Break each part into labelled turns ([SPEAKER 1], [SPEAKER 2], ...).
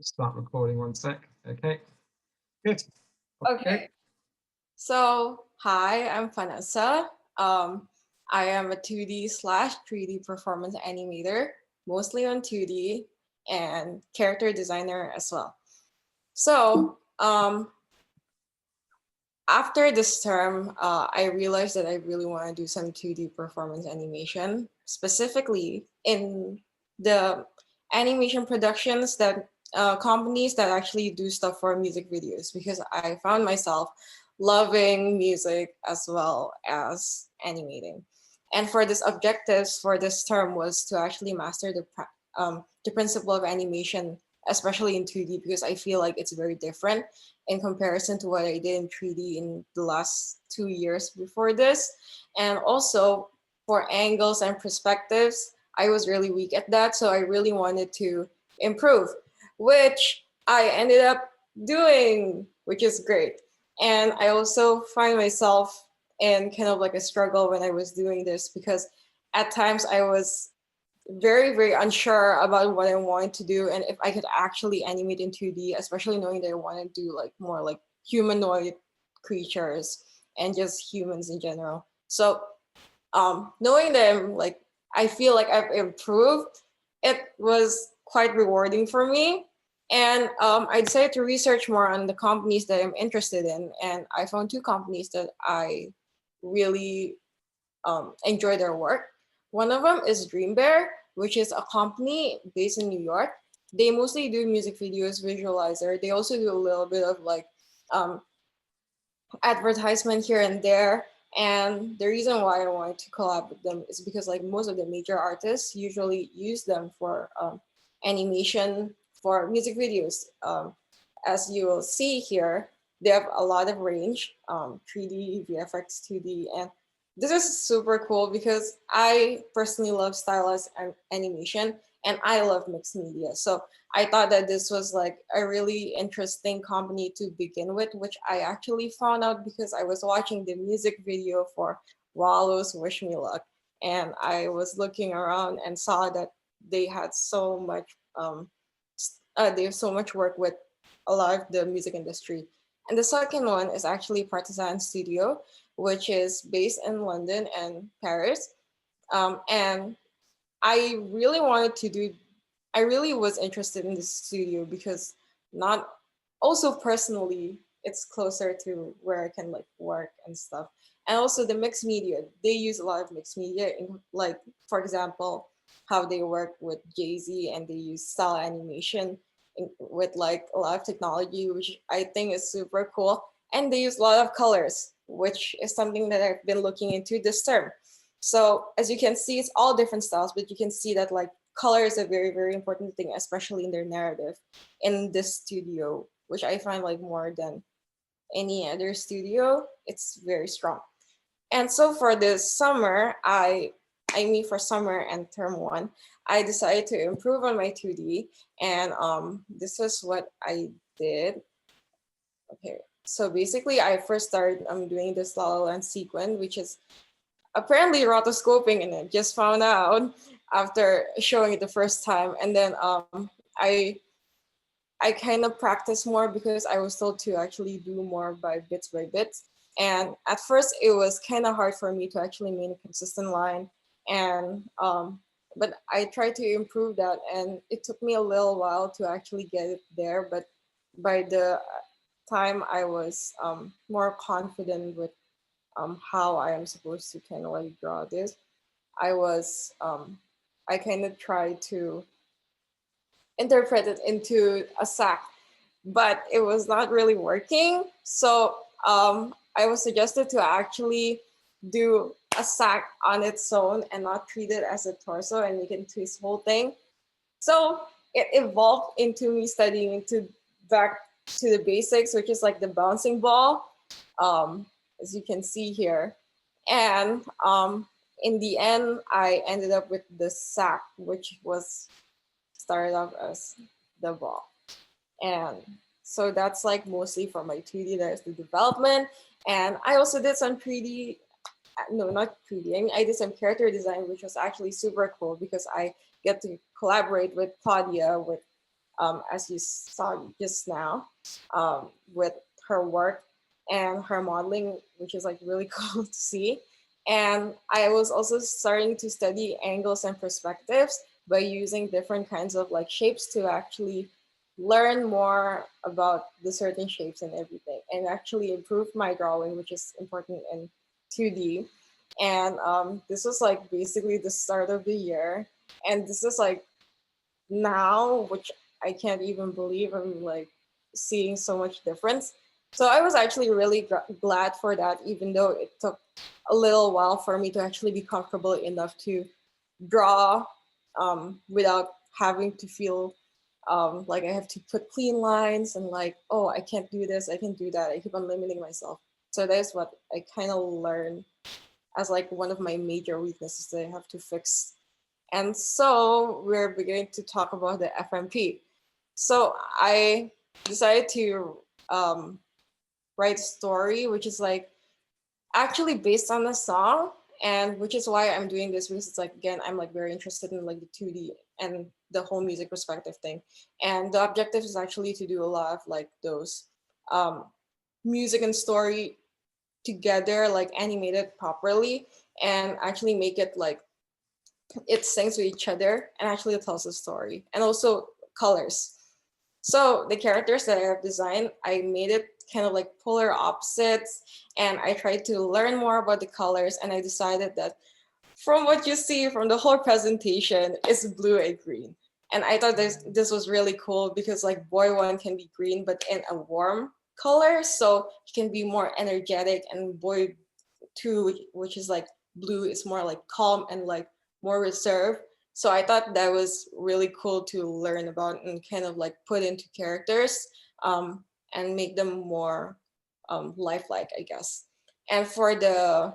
[SPEAKER 1] Start recording 1 sec. Okay, good.
[SPEAKER 2] Okay. So, hi, I'm Fannesa. I am a 2D/3D performance animator, mostly on 2D, and character designer as well. So, after this term, I realized that I really want to do some 2D performance animation, specifically in the animation productions that companies that actually do stuff for music videos, because I found myself loving music as well as animating. And for this objectives for this term was to actually master the principle of animation, especially in 2D, because I feel like it's very different in comparison to what I did in 3D in the last 2 years before this. And also for angles and perspectives, I was really weak at that. So I really wanted to improve, which I ended up doing, which is great. And I also find myself in kind of like a struggle when I was doing this, because at times I was very unsure about what I wanted to do and if I could actually animate in 2D, especially knowing that I want to do like more like humanoid creatures and just humans in general. So knowing that I feel like I've improved, it was quite rewarding for me. And I decided to research more on the companies that I'm interested in, and I found two companies that I really enjoy their work. One of them is Dream Bear, which is a company based in New York. They mostly do music videos, visualizer. They also do a little bit of like um, advertisement here and there. And the reason why I wanted to collab with them is because like most of the major artists usually use them for animation for music videos. As you will see here, they have a lot of range, 3D, VFX, 2D, and this is super cool because I personally love stylized animation and I love mixed media. So I thought that this was like a really interesting company to begin with, which I actually found out because I was watching the music video for Wallow's Wish Me Luck. And I was looking around and saw that they had so much, they have so much work with a lot of the music industry. And the second one is actually Partisan Studio, which is based in London and Paris. And I really wanted to do, I really was interested in this studio because not, also personally, it's closer to where I can like work and stuff. And also the mixed media, they use a lot of mixed media in like, for example, how they work with Jay-Z and they use style animation with like a lot of technology, which I think is super cool. And they use a lot of colors, which is something that I've been looking into this term. So as you can see, it's all different styles, but you can see that like color is a very important thing, especially in their narrative in this studio, which I find like more than any other studio. It's very strong. And so for this summer, I mean for summer and term one, I decided to improve on my 2D, and this is what I did. Okay, so basically I first started doing this La La Land sequence, which is apparently rotoscoping, and I just found out after showing it the first time. And then I I kind of practiced more because I was told to actually do more by bits. And at first, it was kind of hard for me to actually make a consistent line. And but I tried to improve that, and it took me a little while to actually get it there. But by the time I was more confident with how I am supposed to kind of like draw this, I was I kind of tried to interpret it into a sack, but it was not really working. So I was suggested to actually do a sack on its own and not treat it as a torso and make it into this whole thing. So it evolved into me studying into back to the basics, which is like the bouncing ball, as you can see here. And in the end, I ended up with the sack, which was started off as the ball. And so that's like mostly for my 2D, there's the development. And I also did some 3D, no, not 3D. I mean, I did some character design, which was actually super cool because I get to collaborate with Claudia, with as you saw just now, with her work and her modeling, which is like really cool to see. And I was also starting to study angles and perspectives by using different kinds of like shapes to actually learn more about the certain shapes and everything, and actually improve my drawing, which is important in 2D. And this was like basically the start of the year. And this is like now, which I can't even believe I'm like seeing so much difference. So I was actually really glad for that, even though it took a little while for me to actually be comfortable enough to draw without having to feel like I have to put clean lines and like, oh, I can't do this, I can do that. I keep on limiting myself. So that's what I kind of learned as like one of my major weaknesses that I have to fix. And so we're beginning to talk about the FMP. So I decided to write a story, which is like actually based on the song, and which is why I'm doing this, because it's like, again, I'm like very interested in like the 2D and the whole music perspective thing. And the objective is actually to do a lot of like those music and story together, like animated properly, and actually make it like it sings with each other and actually tells a story, and also colors. So the characters that I have designed, I made it kind of like polar opposites, and I tried to learn more about the colors, and I decided that from what you see from the whole presentation, it's blue and green. And I thought this was really cool because like boy one can be green, but in a warm color, so he can be more energetic, and boy two, which is like blue, is more like calm and like more reserved. So I thought that was really cool to learn about and kind of like put into characters, and make them more lifelike, I guess. And for the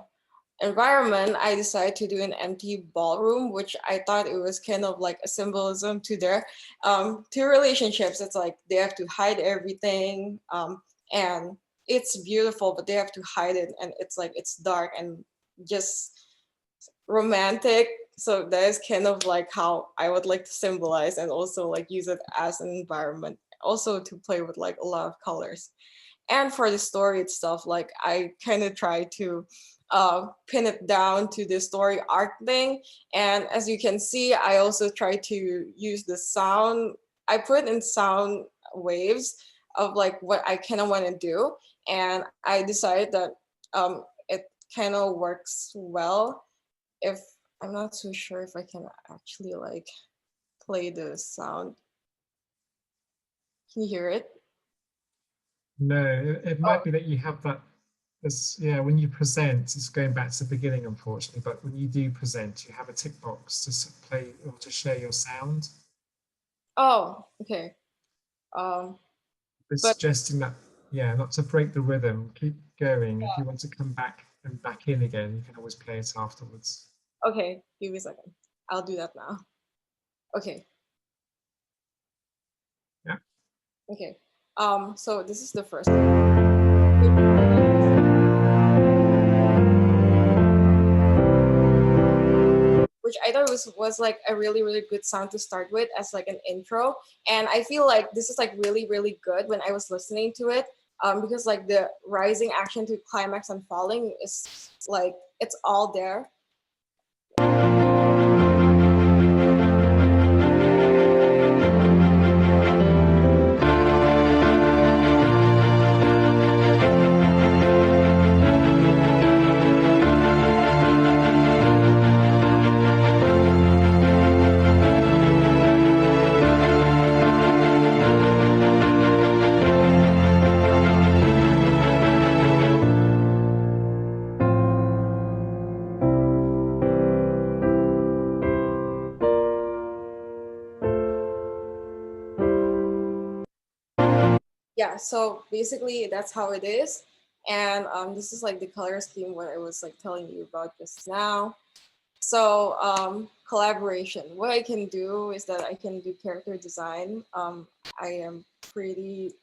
[SPEAKER 2] environment, I decided to do an empty ballroom, which I thought it was kind of like a symbolism to their to relationships. It's like they have to hide everything, and it's beautiful, but they have to hide it, and it's like it's dark and just romantic. So that is kind of like how I would like to symbolize and also like use it as an environment, also to play with like a lot of colors. And for the story itself, like I kind of try to pin it down to the story arc thing. And as you can see, I also try to use the sound. I put in sound waves of like what I kind of want to do. And I decided that it kind of works well. If I'm not so sure if I can actually like play the sound. Can you hear it?
[SPEAKER 1] No, it
[SPEAKER 2] Oh,
[SPEAKER 1] might be that you have that. Yeah, when you present, it's going back to the beginning, unfortunately. But when you do present, you have a tick box to play or to share your sound.
[SPEAKER 2] oh, okay.
[SPEAKER 1] It's
[SPEAKER 2] But
[SPEAKER 1] suggesting that, yeah, not to break the rhythm. Keep going. If you want to come back and back in again, you can always play it afterwards.
[SPEAKER 2] okay, give me a second. I'll do that now. Okay,
[SPEAKER 1] Yeah.
[SPEAKER 2] okay. So this is the first one. Which I thought was like a really really good sound to start with as like an intro. And I feel like this is like really really good when I was listening to it, because like the rising action to climax and falling is like it's all there. Yeah, so basically that's how it is. And this is like the color scheme what I was like telling you about just now. So collaboration, what I can do is that I can do character design. I am pretty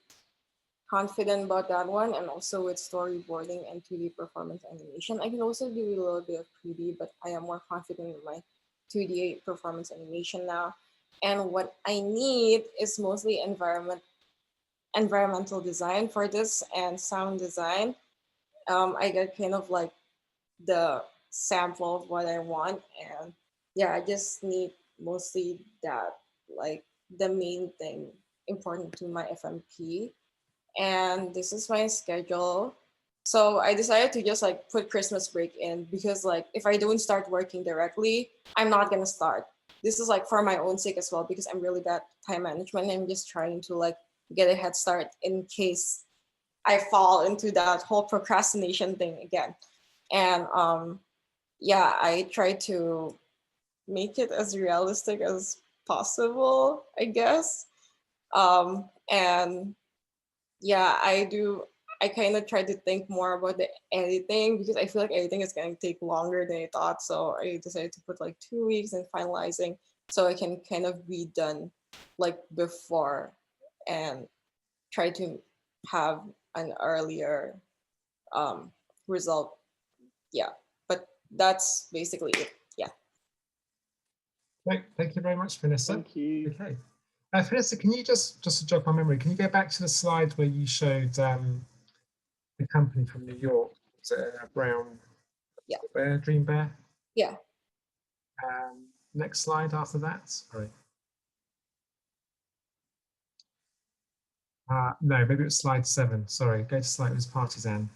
[SPEAKER 2] confident about that one, and also with storyboarding and 2D performance animation. I can also do a little bit of 3D, but I am more confident in my 2D performance animation now. And what I need is mostly environmental design for this and sound design. I get kind of like the sample of what I want, and yeah, I just need mostly that, like the main thing important to my FMP. And this is my schedule. So I decided to just like put Christmas break in, because like if I don't start working directly, I'm not gonna start. This is like for my own sake as well, because I'm really bad at time management. I'm just trying to like get a head start in case I fall into that whole procrastination thing again. And yeah, I try to make it as realistic as possible, I guess. And yeah, I kind of try to think more about the editing, because I feel like editing is going to take longer than I thought. So I decided to put like 2 weeks in finalizing, so I can kind of be done like before, and try to have an earlier um, result. Yeah, but that's basically it. Yeah.
[SPEAKER 1] Great, thank you very much, Fannesa.
[SPEAKER 3] Thank you.
[SPEAKER 1] Okay. Fannesa, can you just to jog my memory, can you go back to the slide where you showed the company from New York, was it Brown
[SPEAKER 2] Yeah.
[SPEAKER 1] Bear, Dream Bear?
[SPEAKER 2] Yeah.
[SPEAKER 1] Next slide after that. Sorry. No, maybe it was slide 7. Sorry, go to slide, it was Partisan.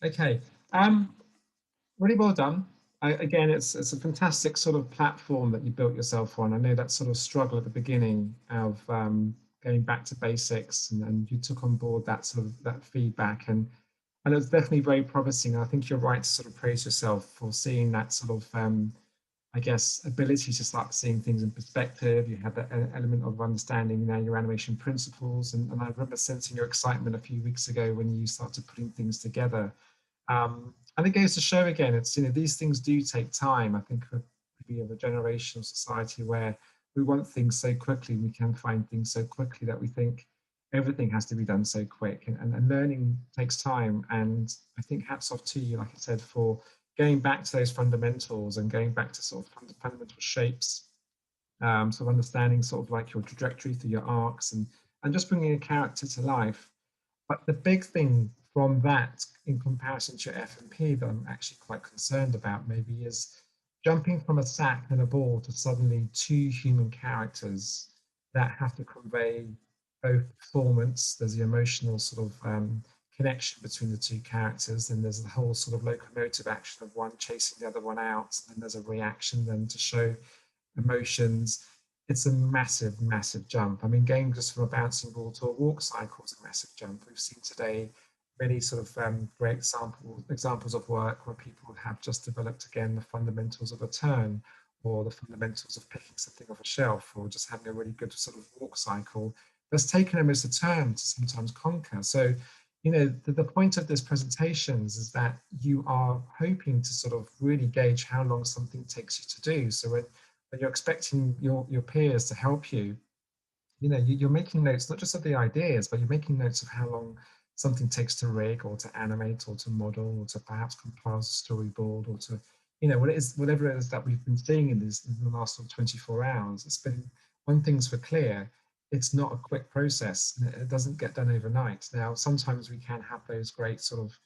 [SPEAKER 1] Right. Okay. Really well done. Again, it's a fantastic sort of platform that you built yourself on. I know that sort of struggle at the beginning of going back to basics, and you took on board that sort of that feedback, and it's definitely very promising. I think you're right to sort of praise yourself for seeing that sort of I guess ability to start seeing things in perspective. You have that element of understanding now your animation principles, and I remember sensing your excitement a few weeks ago when you started putting things together. And it goes to show again, it's, you know, these things do take time. I think we have a generational society where we want things so quickly, we can find things so quickly that we think everything has to be done so quick, and learning takes time. And I think hats off to you, like I said, for going back to those fundamentals and going back to sort of fundamental shapes, sort of understanding sort of like your trajectory through your arcs, and just bringing a character to life. But the big thing from that in comparison to your FMP that I'm actually quite concerned about maybe is jumping from a sack and a ball to suddenly 2 human characters that have to convey both performance. There's the emotional sort of connection between the 2 characters, and there's the whole sort of locomotive action of one chasing the other one out, and then there's a reaction then to show emotions. It's a massive, massive jump. I mean, going just from a bouncing ball to a walk cycle is a massive jump. We've seen today many sort of great examples of work where people have just developed again the fundamentals of a turn, or the fundamentals of picking something off a shelf, or just having a really good sort of walk cycle that's taken almost a turn to sometimes conquer. So, you know, the point of this presentations is that you are hoping to sort of really gauge how long something takes you to do. So when you're expecting your peers to help you, you know, you're making notes not just of the ideas, but you're making notes of how long something takes to rig or to animate or to model or to perhaps compile a storyboard or to, you know, whatever it is that we've been seeing in the last sort of 24 hours. It's been, one thing's for clear, it's not a quick process. It doesn't get done overnight. Now, sometimes we can have those great sort of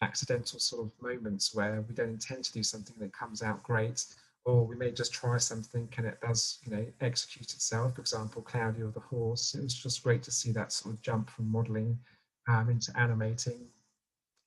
[SPEAKER 1] accidental sort of moments where we don't intend to do something that comes out great, or we may just try something and it does, you know, execute itself. For example, Claudia the horse, it was just great to see that sort of jump from modeling into animating.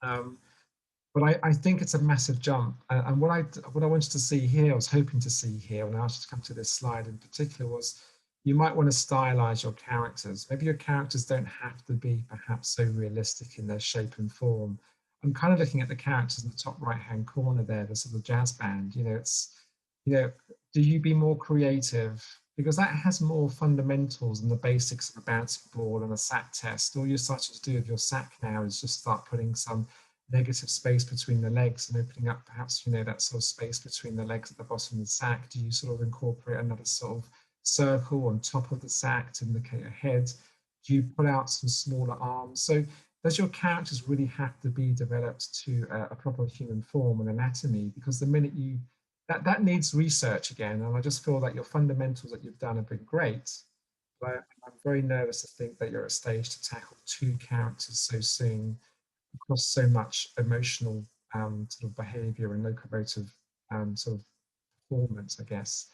[SPEAKER 1] But I think it's a massive jump. And what I wanted to see here, I was hoping to see here, and I asked you to come to this slide in particular, was you might want to stylize your characters. Maybe your characters don't have to be perhaps so realistic in their shape and form. I'm kind of looking at the characters in the top right-hand corner there, the sort of jazz band. You know, it's, you know, do you be more creative? Because that has more fundamentals than the basics of a bouncing ball and a sack test. All you're starting to do with your sack now is just start putting some negative space between the legs and opening up perhaps, you know, that sort of space between the legs at the bottom of the sack. Do you sort of incorporate another sort of circle on top of the sack to indicate a head? Do you pull out some smaller arms? So does your characters really have to be developed to a proper human form and anatomy? Because the minute you, that needs research again, and I just feel that your fundamentals that you've done have been great. But I'm very nervous to think that you're at a stage to tackle two characters so soon across so much emotional sort of behavior and locomotive sort of performance, I guess.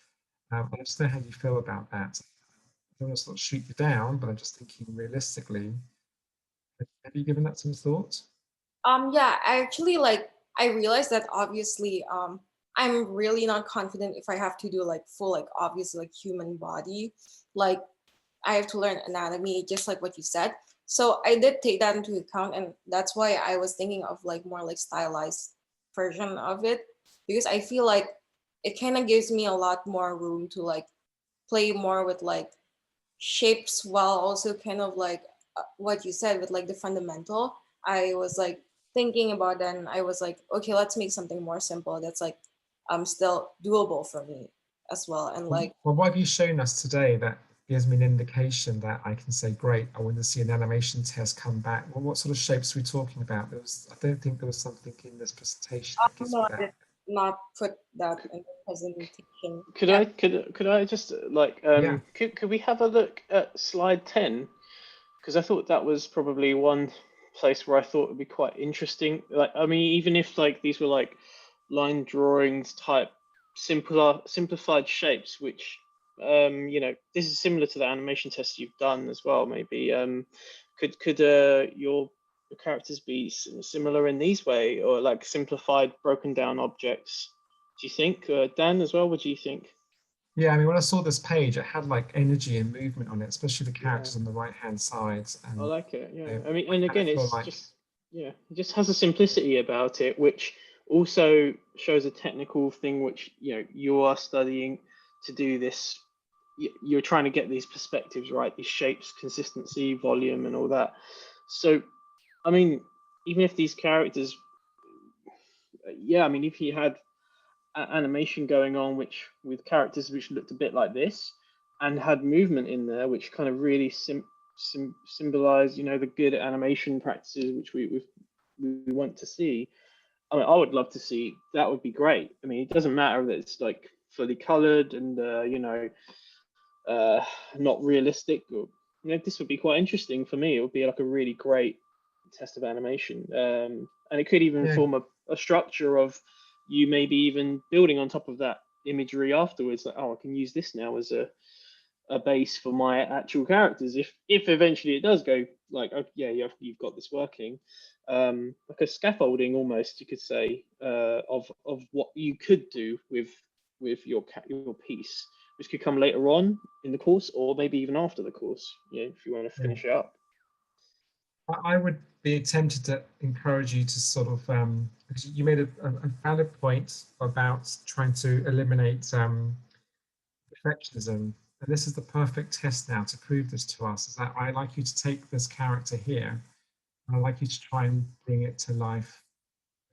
[SPEAKER 1] I just know how you feel about that. I don't want to sort of shoot you down, but I'm just thinking realistically, have you given that some thought?
[SPEAKER 2] Yeah, I actually like I realized that obviously I'm really not confident if I have to do like full like obvious like human body. Like I have to learn anatomy just like what you said. So I did take that into account, and that's why I was thinking of like more like stylized version of it, because I feel like it kind of gives me a lot more room to like play more with like shapes, while also kind of like what you said with like the fundamental. I was like thinking about that, and I was like, okay, let's make something more simple that's like still doable for me as well. And like
[SPEAKER 1] Well, what have you shown us today that gives me an indication that I can say, great, I want to see an animation test come back? Well, what sort of shapes are we talking about? I don't think there was something in this presentation that gives
[SPEAKER 2] no,
[SPEAKER 1] me
[SPEAKER 2] I
[SPEAKER 1] that.
[SPEAKER 2] did not put that in the presentation.
[SPEAKER 3] Could
[SPEAKER 2] Yeah.
[SPEAKER 3] I just like
[SPEAKER 1] Yeah.
[SPEAKER 3] could we have a look at slide 10? Because I thought that was probably one place where I thought would be quite interesting. Like, I mean, even if like these were like line drawings type simplified shapes, which you know, this is similar to the animation test you've done as well. Maybe could your characters be similar in these way, or like simplified, broken down objects? Do you think, Dan, as well? What do you think?
[SPEAKER 1] Yeah, I mean, when I saw this page, it had like energy and movement on it, especially the
[SPEAKER 3] Yeah,
[SPEAKER 1] characters on the right-hand side.
[SPEAKER 3] I
[SPEAKER 1] And
[SPEAKER 3] like it. Yeah, I mean,
[SPEAKER 1] I
[SPEAKER 3] and
[SPEAKER 1] kind of
[SPEAKER 3] again,
[SPEAKER 1] feel
[SPEAKER 3] it's
[SPEAKER 1] like,
[SPEAKER 3] just yeah, it just has a simplicity about it, which also shows a technical thing, which you know you are studying to do this. You're trying to get these perspectives right, these shapes, consistency, volume, and all that. So, I mean, even if these characters, yeah, I mean, if you had animation going on, which with characters which looked a bit like this, and had movement in there, which kind of really symbolize, you know, the good animation practices which we want to see. I mean, I would love to see that. Would be great. I mean, it doesn't matter that it's like fully colored and you know, not realistic. Or, you know, this would be quite interesting for me. It would be like a really great test of animation, and it could even
[SPEAKER 1] yeah,
[SPEAKER 3] form a structure of you maybe even building on top of that imagery afterwards. Like, oh, I can use this now as a base for my actual characters. If eventually it does go like, oh yeah, you've got this working, like a scaffolding almost, you could say, of what you could do with your piece, which could come later on in the course, or maybe even after the course, you know, if you want to
[SPEAKER 1] yeah.
[SPEAKER 3] finish it up.
[SPEAKER 1] I would be tempted to encourage you to sort of, because you made a valid point about trying to eliminate perfectionism. And this is the perfect test now to prove this to us, is that I'd like you to take this character here, and I'd like you to try and bring it to life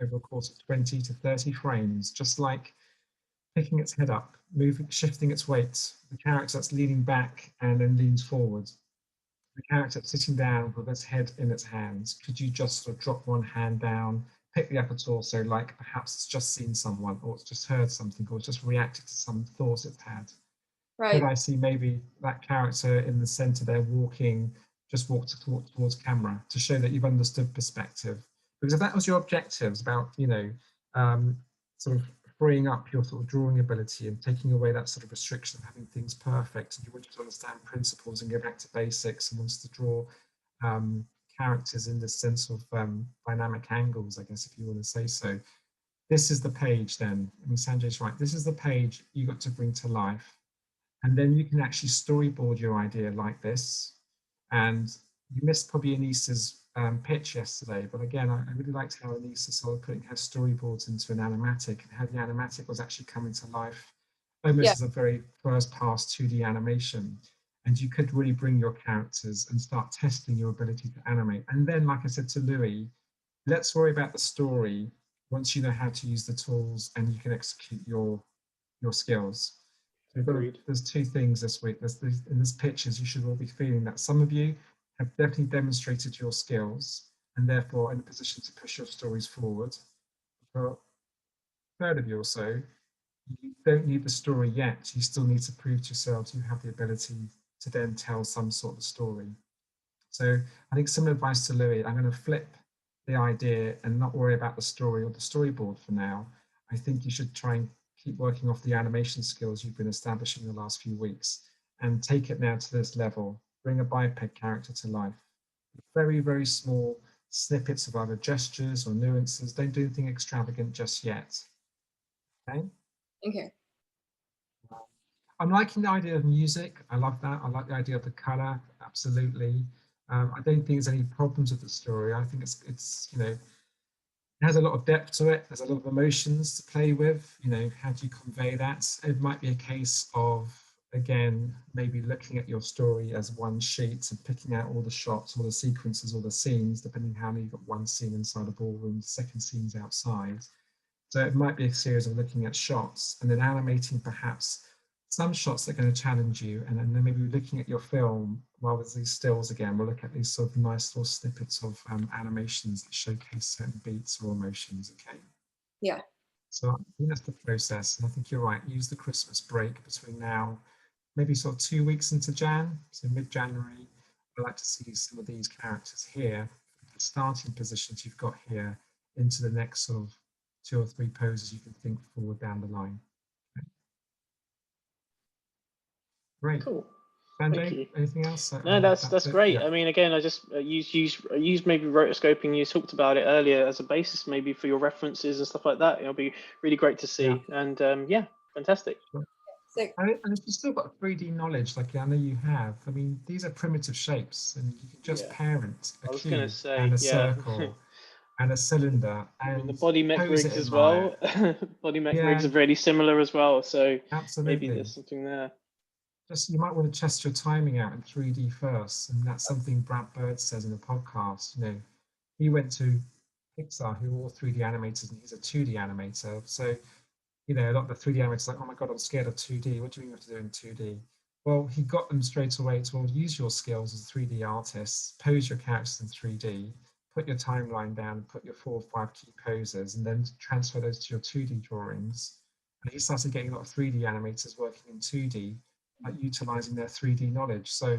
[SPEAKER 1] over a course of 20 to 30 frames, just like picking its head up, moving, shifting its weight, the character that's leaning back and then leans forward, the character sitting down with its head in its hands. Could you just sort of drop one hand down, pick the upper torso, like perhaps it's just seen someone, or it's just heard something, or it's just reacted to some thought it's had? Could
[SPEAKER 2] Right.
[SPEAKER 1] I see maybe that character in the center there walking, just walk towards camera to show that you've understood perspective? Because if that was your objectives about, you know, um, sort of freeing up your sort of drawing ability and taking away that sort of restriction of having things perfect, and you wanted to understand principles and go back to basics and wanted to draw um, characters in the sense of dynamic angles, I guess, if you want to say so. This is the page then. I mean, Sanjay's right. This is the page you got to bring to life, and then you can actually storyboard your idea like this. And you missed probably Anissa's pitch yesterday, but again, I really liked how Anissa sort of putting her storyboards into an animatic, and how the animatic was actually coming to life almost
[SPEAKER 2] Yeah.
[SPEAKER 1] as a very first pass 2D animation. And you could really bring your characters and start testing your ability to animate. And then, like I said to Louis, let's worry about the story once you know how to use the tools and you can execute your skills. So we've got
[SPEAKER 3] Agreed.
[SPEAKER 1] there's two things this week. In this pitches, you should all be feeling that some of you have definitely demonstrated your skills, and therefore in a position to push your stories forward. For a third of you or so, you don't need the story yet. You still need to prove to yourselves you have the ability to then tell some sort of story. So I think similar advice to Louis, I'm going to flip the idea and not worry about the story or the storyboard for now. I think you should try and keep working off the animation skills you've been establishing the last few weeks and take it now to this level. Bring a biped character to life. Very, very small snippets of either gestures or nuances. Don't do anything extravagant just yet. Okay?
[SPEAKER 2] Okay.
[SPEAKER 1] I'm liking the idea of music. I love that. I like the idea of the color. Absolutely. I don't think there's any problems with the story. I think it's it has a lot of depth to it. There's a lot of emotions to play with. How do you convey that? It might be a case of, again, maybe looking at your story as one sheet and picking out all the shots, all the sequences, all the scenes, depending how many you've got one scene inside a ballroom, the second scene's outside. So it might be a series of looking at shots and then animating perhaps some shots that are going to challenge you, and then maybe looking at your film while there's these stills again. We'll look at these sort of nice little snippets of animations that showcase certain beats or emotions. Okay.
[SPEAKER 2] Yeah.
[SPEAKER 1] So I think that's the process, and I think you're right. Use the Christmas break between now, maybe sort of 2 weeks into Jan, so mid-January. I'd like to see some of these characters here, the starting positions you've got here, into the next sort of 2 or 3 poses you can think forward down the line. Great.
[SPEAKER 3] Cool.
[SPEAKER 1] Sanjay,
[SPEAKER 3] Thank you.
[SPEAKER 1] anything else?
[SPEAKER 3] No, that's great.
[SPEAKER 1] Yeah.
[SPEAKER 3] I mean, again, I just use maybe rotoscoping. You talked about it earlier as a basis, maybe for your references and stuff like that. It'll be really great to see.
[SPEAKER 1] Yeah.
[SPEAKER 3] And yeah, fantastic.
[SPEAKER 2] Sick.
[SPEAKER 1] And if you've still got 3D knowledge, like I know you have, I mean, these are primitive shapes, and you can just parent a cube and a circle and a cylinder, and
[SPEAKER 3] the body mech
[SPEAKER 1] pose
[SPEAKER 3] rigs
[SPEAKER 1] it in
[SPEAKER 3] as well. Body mech rigs are really similar as well, so
[SPEAKER 1] absolutely.
[SPEAKER 3] maybe there's something there.
[SPEAKER 1] Just you might want to test your timing out in 3D first, and that's something Brad Bird says in a podcast. He went to Pixar, who are all 3D animators, and he's a 2D animator. So, a lot of the 3D animators are like, oh my God, I'm scared of 2D. What do you mean you have to do in 2D? Well, he got them straight away to, use your skills as 3D artists, pose your characters in 3D, put your timeline down, put your 4 or 5 key poses, and then transfer those to your 2D drawings. And he started getting a lot of 3D animators working in 2D, like utilizing their 3D knowledge. So,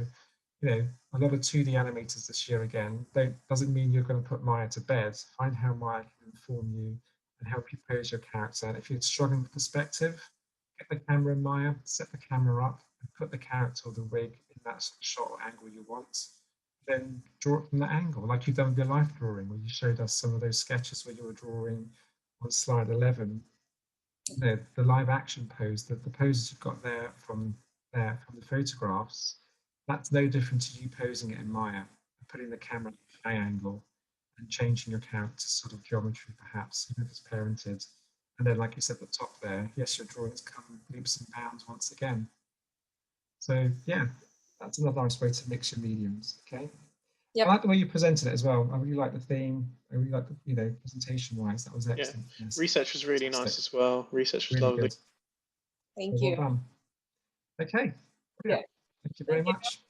[SPEAKER 1] a lot of 2D animators this year again, doesn't mean you're going to put Maya to bed. Find how Maya can inform you and help you pose your character. And if you're struggling with perspective, get the camera in Maya, set the camera up, and put the character or the rig in that shot or angle you want. Then draw it from that angle, like you've done with your life drawing, where you showed us some of those sketches where you were drawing on slide 11. The live action pose, the poses you've got there from the photographs, that's no different to you posing it in Maya and putting the camera at a high angle and changing your character sort of geometry, perhaps, even if it's parented. And then, like you said at the top there, yes, your drawings come leaps and bounds once again. So yeah, that's another nice way to mix your mediums. Okay.
[SPEAKER 2] Yep.
[SPEAKER 1] I like the way you presented it as well. I really like the theme. I really like the presentation-wise. That was excellent.
[SPEAKER 3] Yeah.
[SPEAKER 1] Yes.
[SPEAKER 3] Research was really nice as well. Research was lovely.
[SPEAKER 1] Good.
[SPEAKER 2] Thank you.
[SPEAKER 1] Well done. Okay. Yeah. Thank you very much.